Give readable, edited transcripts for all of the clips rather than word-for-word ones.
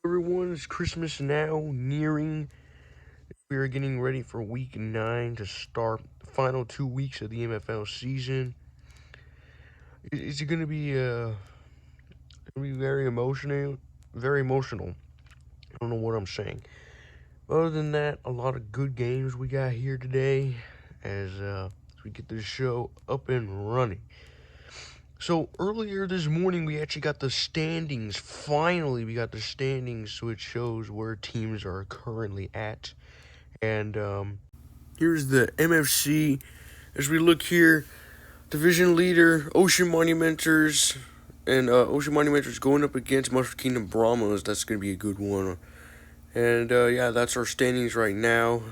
Everyone, it's Christmas now, nearing. We are getting ready for week 9 to start the final 2 weeks of the MFL season. It's gonna be very emotional, very emotional. I don't know what I'm saying. Other than that, a lot of good games we got here today as we get this show up and running. So earlier this morning, we actually got the standings. Finally, we got the standings, which shows where teams are currently at. And here's the MFC. As we look here, division leader Ocean Monumenters, and Ocean Monumenters going up against Mushroom Kingdom Brahmas. That's gonna be a good one. And yeah, that's our standings right now.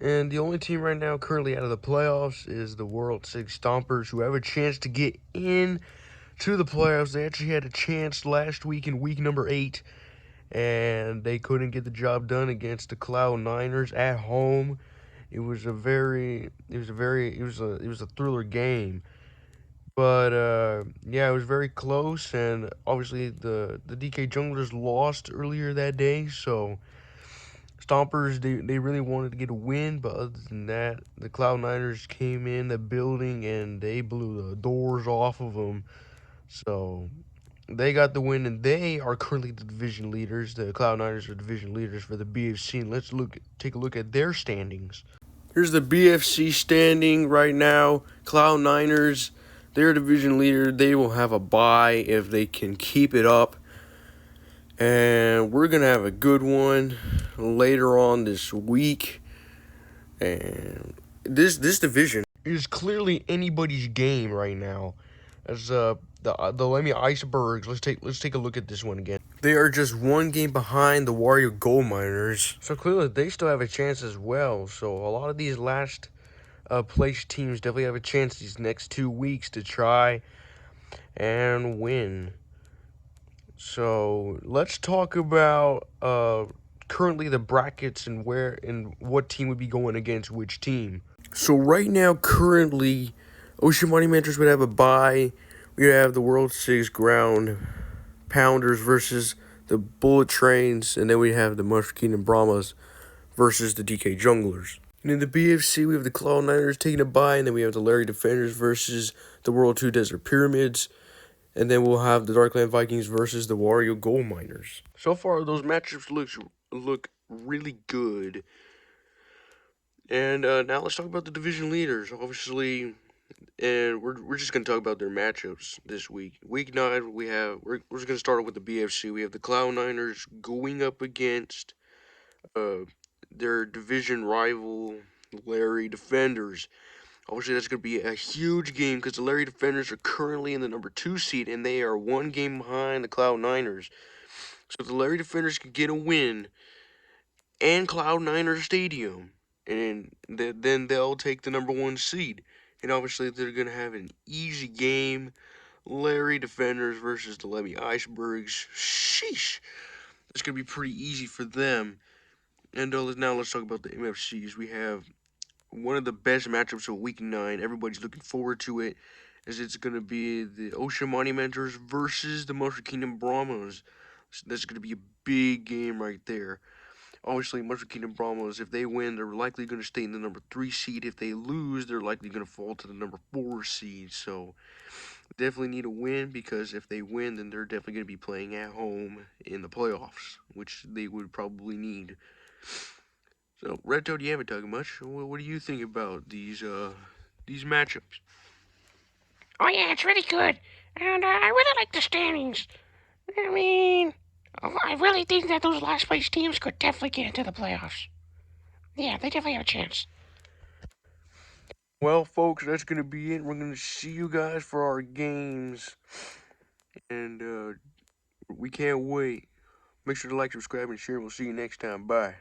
And the only team right now currently out of the playoffs is the World Six Stompers, who have a chance to get in to the playoffs. They actually had a chance last week in week number 8, and they couldn't get the job done against the Cloud Niners at home. It was a thriller game, but yeah, it was very close, and obviously the DK Junglers lost earlier that day, so Stompers they really wanted to get a win, but other than that, the Cloud Niners came in the building and they blew the doors off of them. So they got the win, and they are currently the division leaders. The Cloud Niners are division leaders for the BFC, and take a look at their standings. Here's the BFC standing right now. Cloud Niners, their division leader. They will have a bye if they can keep it up. And we're going to have a good one later on this week. And this division is clearly anybody's game right now. As the Lemmy Icebergs, let's take a look at this one again. They are just one game behind the Wario Gold Miners, so clearly they still have a chance as well. So a lot of these last place teams definitely have a chance these next 2 weeks to try and win. So let's talk about currently the brackets and where and what team would be going against which team. So right now, currently, Ocean Monumenters would have a bye. We have the World Six Ground Pounders versus the Bullet Trains, and then we have the Mushroom Kingdom Brahmas versus the DK Junglers. And in the BFC, we have the Cloud Niners taking a bye, and then we have the Larry Defenders versus the World 2 Desert Pyramids. And then we'll have the Darkland Vikings versus the Wario Gold Miners. So far, those matchups look really good. And now let's talk about the division leaders. Obviously, and we're just gonna talk about their matchups this week. Week 9, we're just gonna start with the BFC. We have the Cloud Niners going up against uh their division rival Larry Defenders. Obviously, that's going to be a huge game because the Larry Defenders are currently in the number 2 seed, and they are one game behind the Cloud Niners. So if the Larry Defenders can get a win and Cloud Niners Stadium, and then they'll take the number 1 seed. And obviously, they're going to have an easy game. Larry Defenders versus the Lemmy Icebergs. Sheesh. That's going to be pretty easy for them. And now let's talk about the MFCs. We have one of the best matchups of Week 9. Everybody's looking forward to it, as it's going to be the Ocean Monumenters versus the Mushroom Kingdom Brahmas. So that's going to be a big game right there. Obviously, Mushroom Kingdom Brahmas, if they win, they're likely going to stay in the number 3 seed. If they lose, they're likely going to fall to the number 4 seed. So definitely need a win, because if they win, then they're definitely going to be playing at home in the playoffs, which they would probably need. So, Red Toad, you haven't talked much. What do you think about these matchups? Oh yeah, it's really good, and I really like the standings. I mean, I really think that those last place teams could definitely get into the playoffs. Yeah, they definitely have a chance. Well, folks, that's gonna be it. We're gonna see you guys for our games, and we can't wait. Make sure to like, subscribe, and share. We'll see you next time. Bye.